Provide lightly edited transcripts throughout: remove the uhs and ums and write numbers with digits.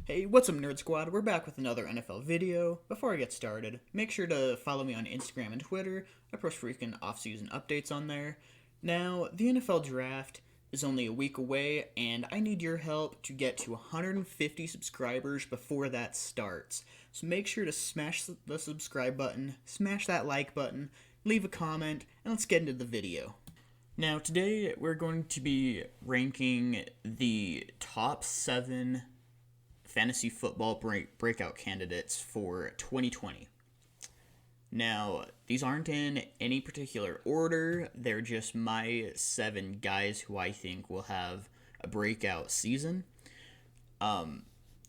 Hey, what's up, Nerd Squad? We're back with another NFL video. Before I get started, make sure to follow me on Instagram and Twitter. I post freaking off-season updates on there. Now, the NFL Draft is only a week away, and I need your help to get to 150 subscribers before that starts. So make sure to smash the subscribe button, smash that like button, leave a comment, and let's get into the video. Now, today we're going to be ranking the top 7 fantasy football breakout candidates for 2020. Now, these aren't in any particular order. They're just my 7 guys who I think will have a breakout season. A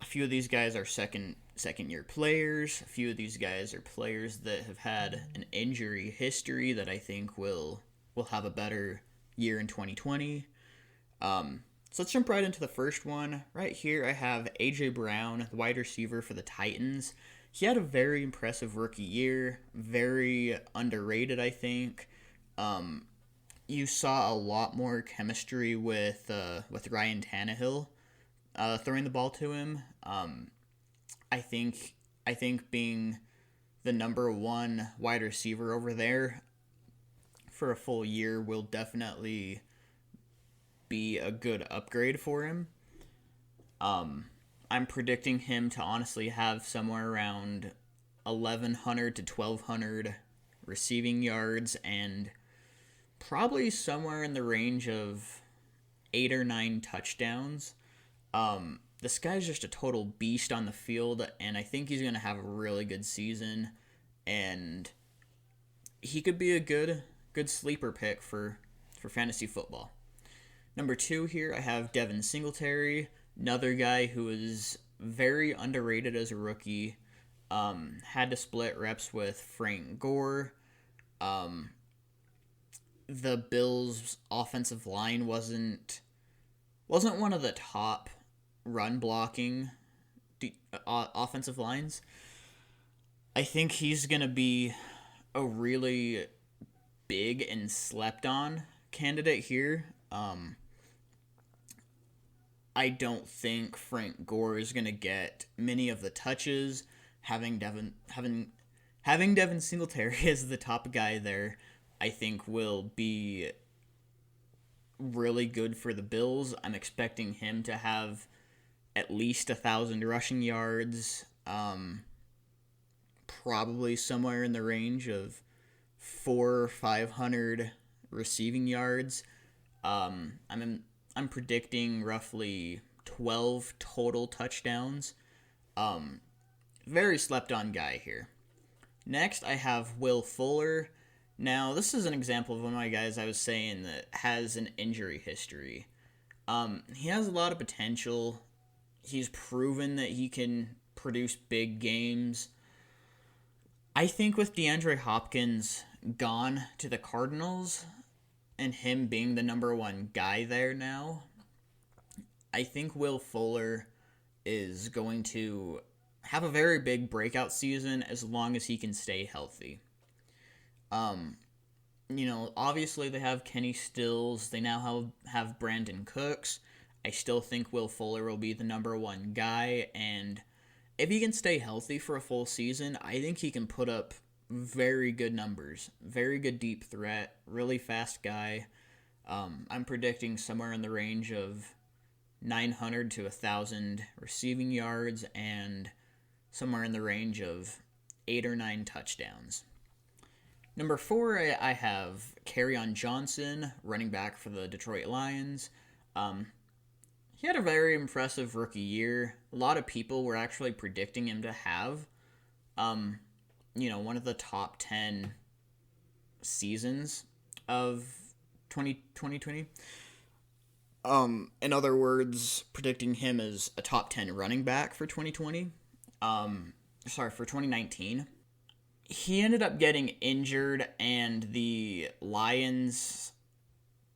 few of these guys are second year players. A few of these guys are players that have had an injury history that I think will have a better year in 2020. So let's jump right into the first one. Right here I have A.J. Brown, the wide receiver for the Titans. He had a very impressive rookie year, very underrated, I think. You saw a lot more chemistry with Ryan Tannehill throwing the ball to him. I think being the number 1 wide receiver over there for a full year will definitely be a good upgrade for him. I'm predicting him to honestly have somewhere around 1,100 to 1,200 receiving yards and probably somewhere in the range of 8 or 9 touchdowns. This guy's just a total beast on the field, and I think he's going to have a really good season, and he could be a good sleeper pick for fantasy football. Number 2 here, I have Devin Singletary, another guy who is very underrated as a rookie. Had to split reps with Frank Gore. The Bills' offensive line wasn't one of the top run blocking offensive lines. I think he's gonna be a really big and slept on candidate here. I don't think Frank Gore is going to get many of the touches. Having Devin Singletary as the top guy there, I think will be really good for the Bills. I'm expecting him to have at least 1,000 rushing yards, probably somewhere in the range of 400 or 500 receiving yards. I'm predicting roughly 12 total touchdowns. Very slept on guy here. Next, I have Will Fuller. Now, this is an example of one of my guys I was saying that has an injury history. He has a lot of potential. He's proven that he can produce big games. I think with DeAndre Hopkins gone to the Cardinals, and him being the number 1 guy there now, I think Will Fuller is going to have a very big breakout season as long as he can stay healthy. Obviously they have Kenny Stills. They now have Brandon Cooks. I still think Will Fuller will be the number 1 guy, and if he can stay healthy for a full season, I think he can put up very good numbers. Very good deep threat. Really fast guy. I'm predicting somewhere in the range of 900 to 1,000 receiving yards and somewhere in the range of 8 or 9 touchdowns. Number 4, I have Kerryon Johnson, running back for the Detroit Lions. He had a very impressive rookie year. A lot of people were actually predicting him to have one of the top 10 seasons of 2020. In other words, predicting him as a top 10 running back for 2020. For 2019. He ended up getting injured, and the Lions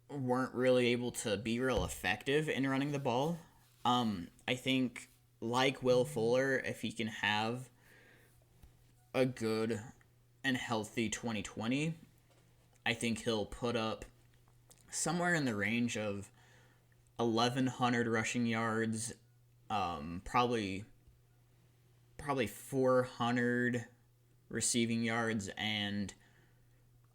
weren't really able to be real effective in running the ball. I think, like Will Fuller, if he can have a good and healthy 2020, I think he'll put up somewhere in the range of 1,100 rushing yards, probably 400 receiving yards, and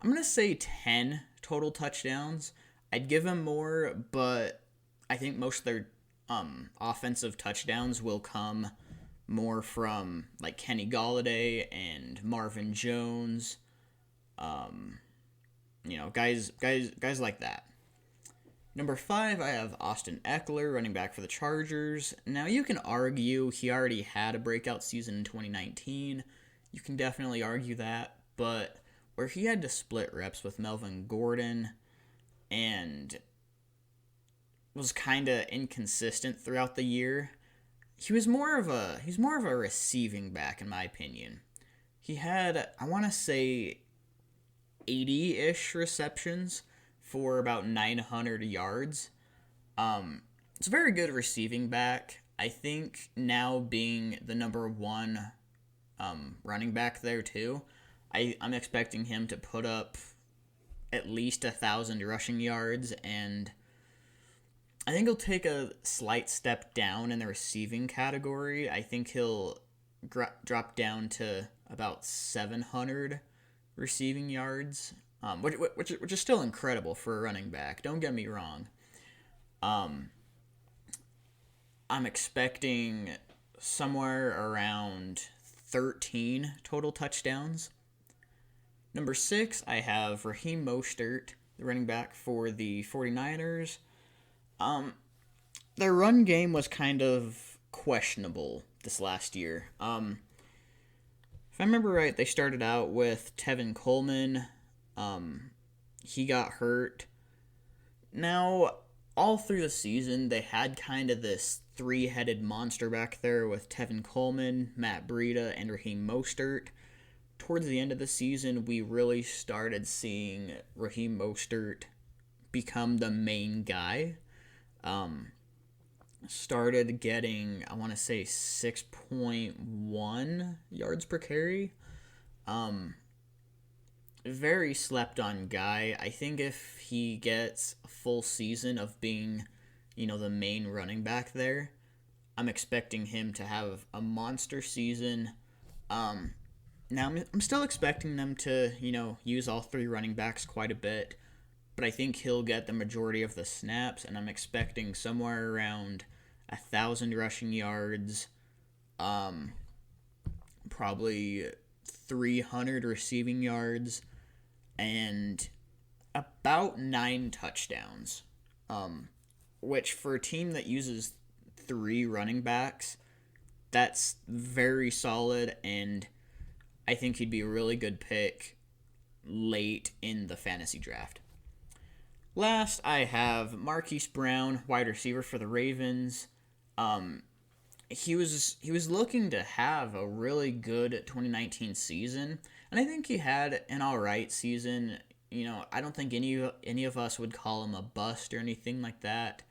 I'm going to say 10 total touchdowns. I'd give him more, but I think most of their offensive touchdowns will come more from like Kenny Golladay and Marvin Jones. Guys like that. Number 5, I have Austin Ekeler, running back for the Chargers. Now, you can argue he already had a breakout season in 2019. You can definitely argue that, but where he had to split reps with Melvin Gordon and was kind of inconsistent throughout the year, he's more of a receiving back, in my opinion. He had, I want to say, 80-ish receptions for about 900 yards. It's a very good receiving back. I think now being the number 1 running back there too, I'm expecting him to put up at least 1,000 rushing yards, and I think he'll take a slight step down in the receiving category. I think he'll drop down to about 700 receiving yards, which is still incredible for a running back. Don't get me wrong. I'm expecting somewhere around 13 total touchdowns. Number 6, I have Raheem Mostert, the running back for the 49ers. Their run game was kind of questionable this last year. If I remember right, they started out with Tevin Coleman. He got hurt. Now, all through the season, they had kind of this 3-headed monster back there with Tevin Coleman, Matt Breida, and Raheem Mostert. Towards the end of the season, we really started seeing Raheem Mostert become the main guy. Started getting, I want to say, 6.1 yards per carry. Very slept on guy. I think if he gets a full season of being, the main running back there, I'm expecting him to have a monster season. Now I'm still expecting them to, use all 3 running backs quite a bit, but I think he'll get the majority of the snaps, and I'm expecting somewhere around 1,000 rushing yards, probably 300 receiving yards, and about 9 touchdowns, which for a team that uses 3 running backs, that's very solid, and I think he'd be a really good pick late in the fantasy draft. Last, I have Marquise Brown, wide receiver for the Ravens. He was looking to have a really good 2019 season, and I think he had an all right season. I don't think any of us would call him a bust or anything like that.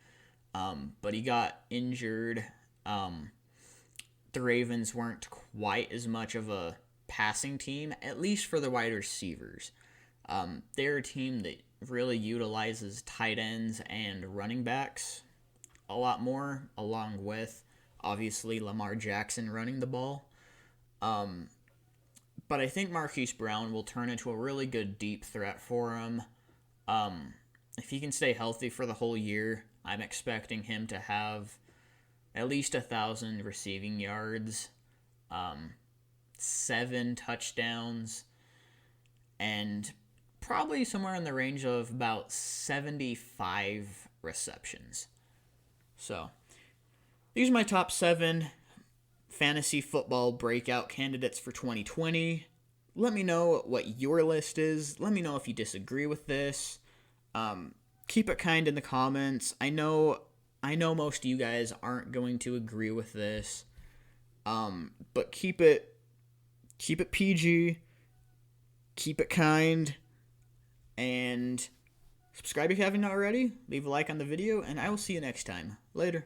But he got injured. The Ravens weren't quite as much of a passing team, at least for the wide receivers. They're a team that really utilizes tight ends and running backs a lot more, along with, obviously, Lamar Jackson running the ball. But I think Marquise Brown will turn into a really good deep threat for him. If he can stay healthy for the whole year, I'm expecting him to have at least 1,000 receiving yards, 7 touchdowns, and probably somewhere in the range of about 75 receptions. So, these are my top 7 fantasy football breakout candidates for 2020. Let me know what your list is. Let me know if you disagree with this. Keep it kind in the comments. I know most of you guys aren't going to agree with this. But keep it PG. Keep it kind. And subscribe if you haven't already. Leave a like on the video, and I will see you next time. Later.